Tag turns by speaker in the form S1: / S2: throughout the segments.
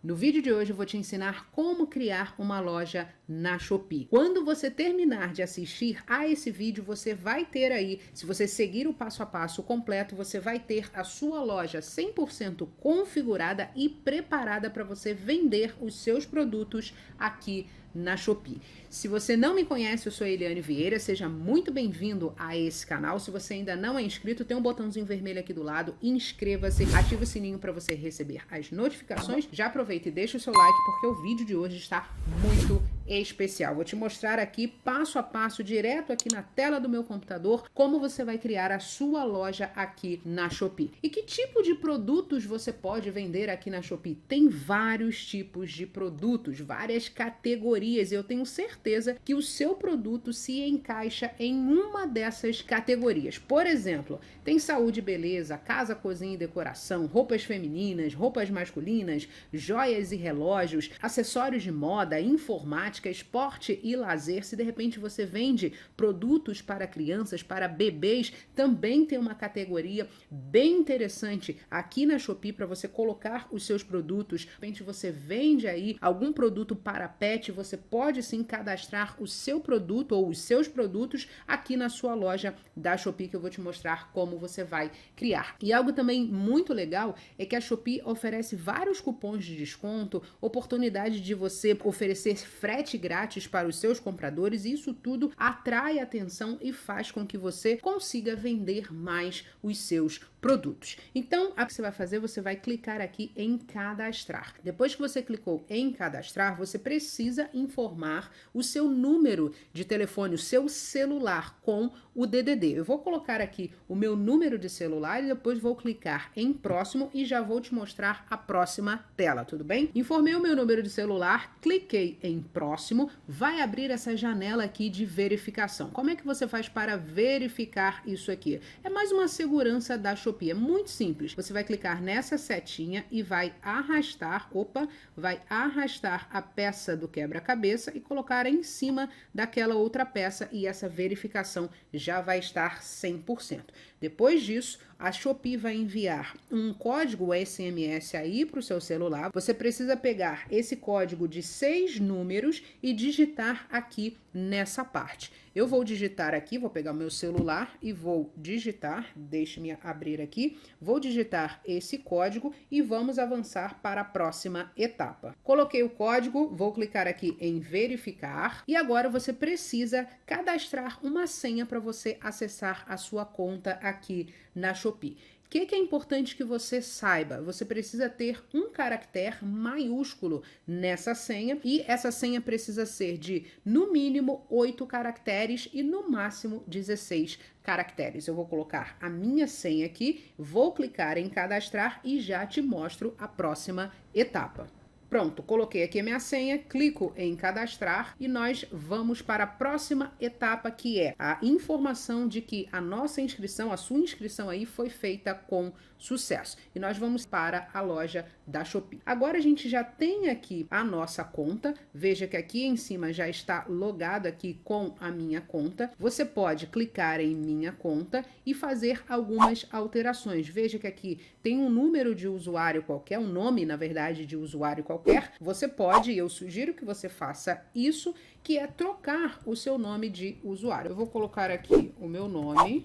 S1: No vídeo de hoje eu vou te ensinar como criar uma loja na Shopee. Quando você terminar de assistir a esse vídeo, você vai ter aí, se você seguir o passo a passo completo, você vai ter a sua loja 100% configurada e preparada para você vender os seus produtos aqui na Shopee. Se você não me conhece, eu sou Eliane Vieira, seja muito bem-vindo a esse canal. Se você ainda não é inscrito, tem um botãozinho vermelho aqui do lado, inscreva-se, ative o sininho para você receber as notificações. Já aproveita e deixa o seu like, porque o vídeo de hoje está muito especial. Vou te mostrar aqui, passo a passo, direto aqui na tela do meu computador, como você vai criar a sua loja aqui na Shopee. E que tipo de produtos você pode vender aqui na Shopee? Tem vários tipos de produtos, várias categorias, e eu tenho certeza que o seu produto se encaixa em uma dessas categorias. Por exemplo, tem saúde e beleza, casa, cozinha e decoração, roupas femininas, roupas masculinas, joias e relógios, acessórios de moda, informática, esporte e lazer. Se de repente você vende produtos para crianças, para bebês, também tem uma categoria bem interessante aqui na Shopee para você colocar os seus produtos. De repente você vende aí algum produto para pet, você pode sim cadastrar o seu produto ou os seus produtos aqui na sua loja da Shopee, que eu vou te mostrar como você vai criar. E algo também muito legal é que a Shopee oferece vários cupons de desconto, oportunidade de você oferecer frete grátis para os seus compradores, e isso tudo atrai atenção e faz com que você consiga vender mais os seus produtos. Então, o que você vai fazer? Você vai clicar aqui em cadastrar. Depois que você clicou em cadastrar, você precisa informar o seu número de telefone, o seu celular com o DDD. Eu vou colocar aqui o meu número de celular e depois vou clicar em próximo e já vou te mostrar a próxima tela, tudo bem? Informei o meu número de celular, cliquei em próximo, vai abrir essa janela aqui de verificação. Como é que você faz para verificar isso aqui? É mais uma segurança da Shopee, é muito simples. Você vai clicar nessa setinha e vai arrastar, vai arrastar a peça do quebra-cabeça e colocar em cima daquela outra peça, e essa verificação já vai estar 100%. Depois disso, a Shopee vai enviar um código SMS aí para o seu celular. Você precisa pegar esse código de 6 números e digitar aqui nessa parte. Eu vou digitar aqui, vou pegar o meu celular e vou digitar, deixe-me abrir aqui, vou digitar esse código e vamos avançar para a próxima etapa. Coloquei o código, vou clicar aqui em verificar e agora você precisa cadastrar uma senha para você acessar a sua conta aqui na Shopee. O que é importante que você saiba? Você precisa ter um caractere maiúsculo nessa senha, e essa senha precisa ser de no mínimo 8 caracteres e no máximo 16 caracteres. Eu vou colocar a minha senha aqui, vou clicar em cadastrar e já te mostro a próxima etapa. Pronto, coloquei aqui a minha senha, clico em cadastrar e nós vamos para a próxima etapa, que é a informação de que a nossa inscrição, a sua inscrição aí foi feita com sucesso. E nós vamos para a loja da Shopee. Agora a gente já tem aqui a nossa conta, veja que aqui em cima já está logado aqui com a minha conta. Você pode clicar em minha conta e fazer algumas alterações. Veja que aqui tem um número de usuário qualquer, um nome, na verdade, de usuário qualquer. Você pode, eu sugiro que você faça isso, que é trocar o seu nome de usuário. Eu vou colocar aqui o meu nome,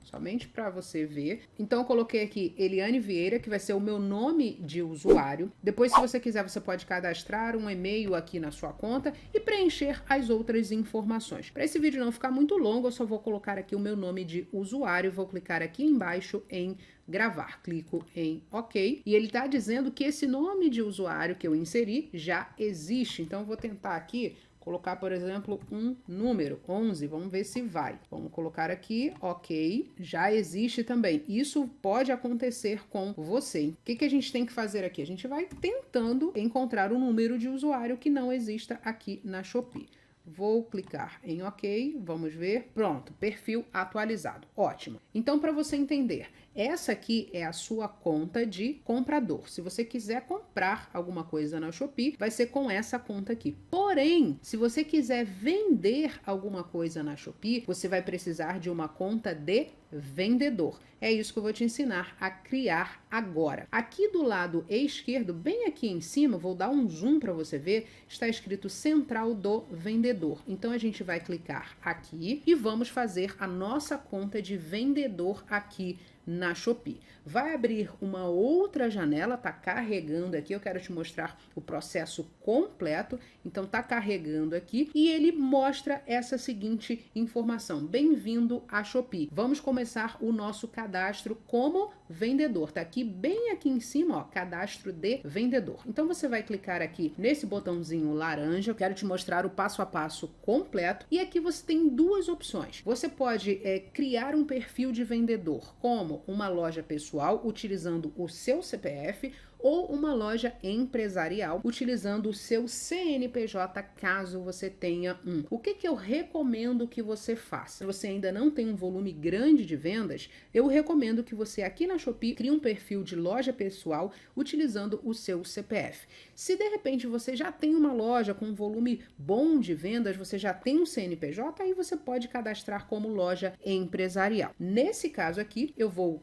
S1: somente para você ver. Então eu coloquei aqui Eliane Vieira, que vai ser o meu nome de usuário. Depois, se você quiser, você pode cadastrar um e-mail aqui na sua conta e preencher as outras informações. Para esse vídeo não ficar muito longo, eu só vou colocar aqui o meu nome de usuário, vou clicar aqui embaixo em gravar, clico em OK, e ele está dizendo que esse nome de usuário que eu inseri já existe. Então eu vou tentar aqui colocar, por exemplo, um número, 11, vamos ver se vai. Vamos colocar aqui, OK, já existe também. Isso pode acontecer com você. O que a gente tem que fazer aqui? A gente vai tentando encontrar um número de usuário que não exista aqui na Shopee. Vou clicar em OK, vamos ver. Pronto, perfil atualizado. Ótimo. Então, para você entender, Essa aqui é a sua conta de comprador. Se você quiser comprar alguma coisa na Shopee, vai ser com essa conta aqui. Porém, se você quiser vender alguma coisa na Shopee, você vai precisar de uma conta de vendedor. É isso que eu vou te ensinar a criar agora. Aqui do lado esquerdo, bem aqui em cima, vou dar um zoom para você ver, está escrito Central do Vendedor. Então a gente vai clicar aqui e vamos fazer a nossa conta de vendedor aqui na Shopee. Vai abrir uma outra janela, tá carregando aqui, eu quero te mostrar o processo completo, então tá carregando aqui e ele mostra essa seguinte informação: bem-vindo à Shopee. Vamos começar o nosso cadastro como vendedor, tá aqui bem aqui em cima, ó, cadastro de vendedor. Então você vai clicar aqui nesse botãozinho laranja, eu quero te mostrar o passo a passo completo e aqui você tem duas opções. Você pode criar um perfil de vendedor como uma loja pessoal utilizando o seu CPF ou uma loja empresarial utilizando o seu CNPJ, caso você tenha um. O que eu recomendo que você faça? Se você ainda não tem um volume grande de vendas, eu recomendo que você aqui na Shopee crie um perfil de loja pessoal utilizando o seu CPF. Se de repente você já tem uma loja com um volume bom de vendas, você já tem um CNPJ, aí você pode cadastrar como loja empresarial. Nesse caso aqui, eu vou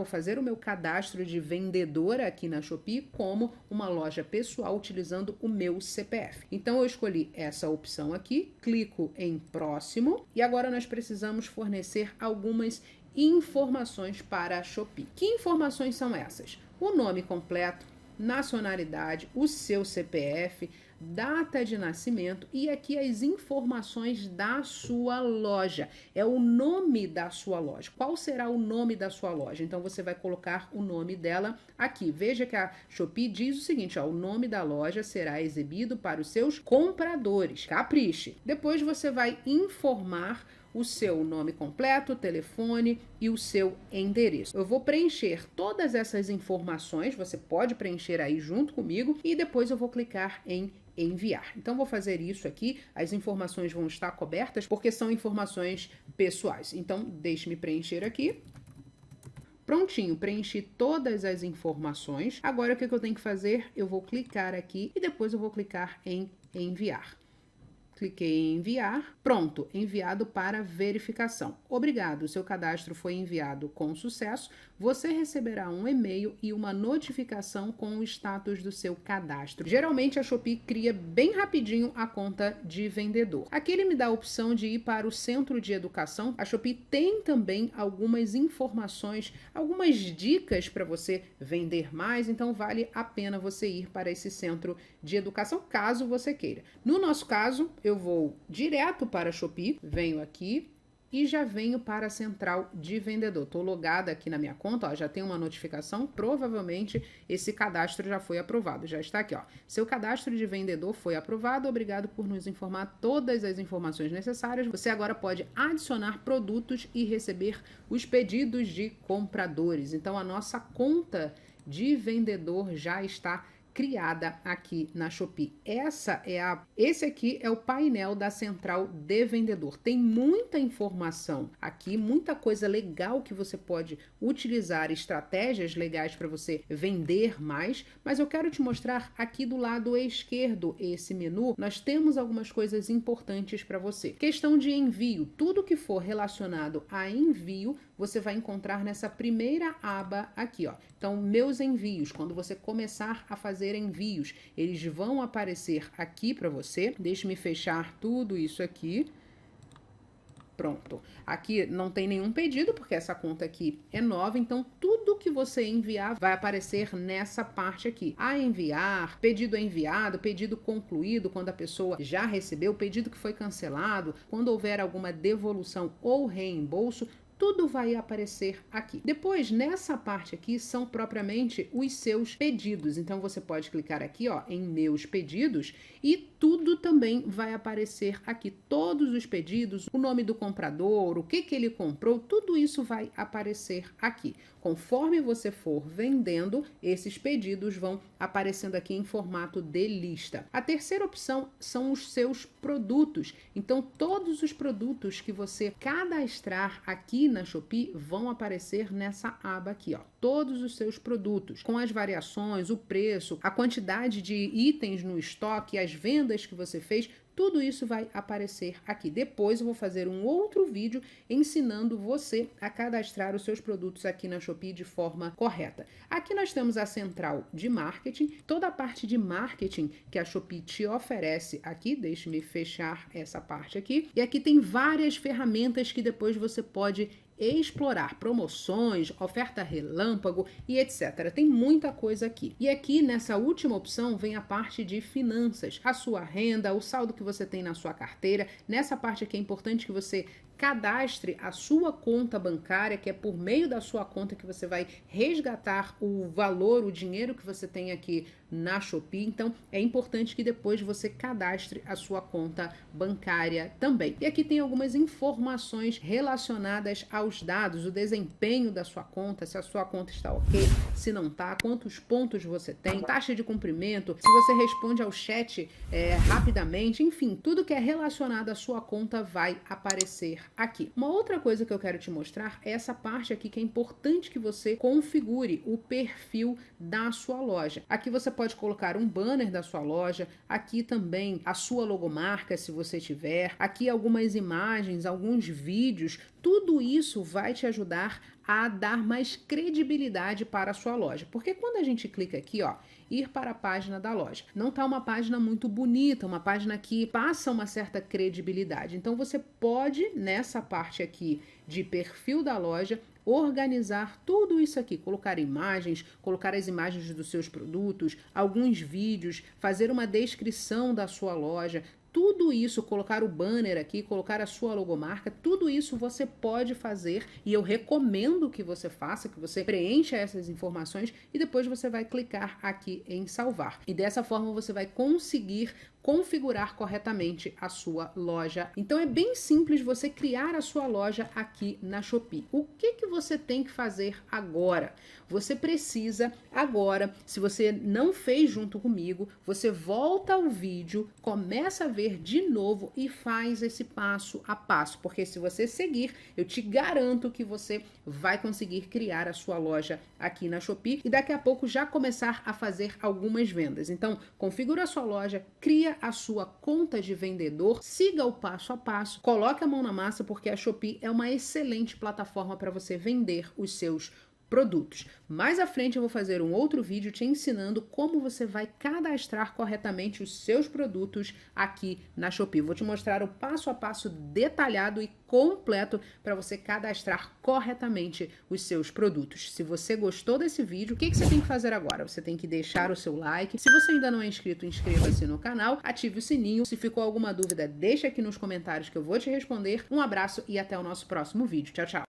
S1: fazer o meu cadastro de vendedora aqui na Shopee como uma loja pessoal utilizando o meu CPF. Então eu escolhi essa opção aqui, clico em próximo e agora nós precisamos fornecer algumas informações para a Shopee. Que informações são essas? O nome completo, nacionalidade, o seu CPF, data de nascimento e aqui as informações da sua loja. É o nome da sua loja. Qual será o nome da sua loja? Então você vai colocar o nome dela aqui. Veja que a Shopee diz o seguinte, ó, o nome da loja será exibido para os seus compradores. Capriche. Depois você vai informar o seu nome completo, telefone e o seu endereço. Eu vou preencher todas essas informações, você pode preencher aí junto comigo e depois eu vou clicar em enviar. Então vou fazer isso aqui, as informações vão estar cobertas porque são informações pessoais. Então deixe-me preencher aqui. Prontinho, preenchi todas as informações. Agora o que eu tenho que fazer? Eu vou clicar aqui e depois eu vou clicar em enviar. Cliquei em enviar, pronto, enviado para verificação. Obrigado, seu cadastro foi enviado com sucesso. Você receberá um e-mail e uma notificação com o status do seu cadastro. Geralmente a Shopee cria bem rapidinho a conta de vendedor. Aqui ele me dá a opção de ir para o centro de educação. A Shopee tem também algumas informações, algumas dicas para você vender mais, então vale a pena você ir para esse centro de educação, caso você queira. No nosso caso, eu vou direto para a Shopee, venho aqui e já venho para a central de vendedor. Estou logada aqui na minha conta, ó, já tem uma notificação, provavelmente esse cadastro já foi aprovado, já está aqui, ó. Seu cadastro de vendedor foi aprovado, obrigado por nos informar todas as informações necessárias. Você agora pode adicionar produtos e receber os pedidos de compradores. Então a nossa conta de vendedor já está criada aqui na Shopee. Esse aqui é o painel da central de vendedor. Tem muita informação aqui, muita coisa legal que você pode utilizar, estratégias legais para você vender mais, mas eu quero te mostrar aqui do lado esquerdo esse menu. Nós temos algumas coisas importantes para você. Questão de envio, tudo que for relacionado a envio, você vai encontrar nessa primeira aba aqui, ó. Então, meus envios, quando você começar a fazer envios, eles vão aparecer aqui para você. Deixe-me fechar tudo isso aqui. Pronto. Aqui não tem nenhum pedido, porque essa conta aqui é nova, então tudo que você enviar vai aparecer nessa parte aqui. A enviar, pedido enviado, pedido concluído, quando a pessoa já recebeu, pedido que foi cancelado, quando houver alguma devolução ou reembolso, tudo vai aparecer aqui. Depois, nessa parte aqui, são propriamente os seus pedidos. Então, você pode clicar aqui, ó, em meus pedidos e tudo também vai aparecer aqui. Todos os pedidos, o nome do comprador, o que ele comprou, tudo isso vai aparecer aqui. Conforme você for vendendo, esses pedidos vão aparecendo aqui em formato de lista. A terceira opção são os seus produtos. Então, todos os produtos que você cadastrar aqui na Shopee vão aparecer nessa aba aqui, ó. Todos os seus produtos, com as variações, o preço, a quantidade de itens no estoque, as vendas que você fez, tudo isso vai aparecer aqui. Depois eu vou fazer um outro vídeo ensinando você a cadastrar os seus produtos aqui na Shopee de forma correta. Aqui nós temos a central de marketing, toda a parte de marketing que a Shopee te oferece aqui. Deixe-me fechar essa parte aqui. E aqui tem várias ferramentas que depois você pode explorar, promoções, oferta relâmpago e etc. Tem muita coisa aqui. E aqui nessa última opção vem a parte de finanças, a sua renda, o saldo que você tem na sua carteira. Nessa parte aqui é importante que você cadastre a sua conta bancária, que é por meio da sua conta que você vai resgatar o valor, o dinheiro que você tem aqui na Shopee. Então, é importante que depois você cadastre a sua conta bancária também. E aqui tem algumas informações relacionadas aos dados, o desempenho da sua conta, se a sua conta está ok, se não está, quantos pontos você tem, taxa de cumprimento, se você responde ao chat rapidamente, enfim, tudo que é relacionado à sua conta vai aparecer aqui. Uma outra coisa que eu quero te mostrar é essa parte aqui que é importante que você configure o perfil da sua loja. Aqui você pode colocar um banner da sua loja, aqui também a sua logomarca, se você tiver, aqui algumas imagens, alguns vídeos, tudo isso vai te ajudar a dar mais credibilidade para a sua loja. Porque quando a gente clica aqui, ó, ir para a página da loja, não tá uma página muito bonita, uma página que passa uma certa credibilidade. Então você pode, nessa parte aqui de perfil da loja, organizar tudo isso aqui, colocar imagens, colocar as imagens dos seus produtos, alguns vídeos, fazer uma descrição da sua loja. Tudo isso, colocar o banner aqui, colocar a sua logomarca, tudo isso você pode fazer e eu recomendo que você faça, que você preencha essas informações e depois você vai clicar aqui em salvar. E dessa forma você vai conseguir configurar corretamente a sua loja. Então é bem simples você criar a sua loja aqui na Shopee. O que você tem que fazer agora? Você precisa agora, se você não fez junto comigo, você volta ao vídeo, começa a ver de novo e faz esse passo a passo, porque se você seguir, eu te garanto que você vai conseguir criar a sua loja aqui na Shopee e daqui a pouco já começar a fazer algumas vendas. Então, configura a sua loja, cria a sua conta de vendedor, siga o passo a passo, coloque a mão na massa, porque a Shopee é uma excelente plataforma para você vender os seus produtos. Mais à frente eu vou fazer um outro vídeo te ensinando como você vai cadastrar corretamente os seus produtos aqui na Shopee. Vou te mostrar o passo a passo detalhado e completo para você cadastrar corretamente os seus produtos. Se você gostou desse vídeo, o que você tem que fazer agora? Você tem que deixar o seu like. Se você ainda não é inscrito, inscreva-se no canal, ative o sininho. Se ficou alguma dúvida, deixa aqui nos comentários que eu vou te responder. Um abraço e até o nosso próximo vídeo. Tchau, tchau!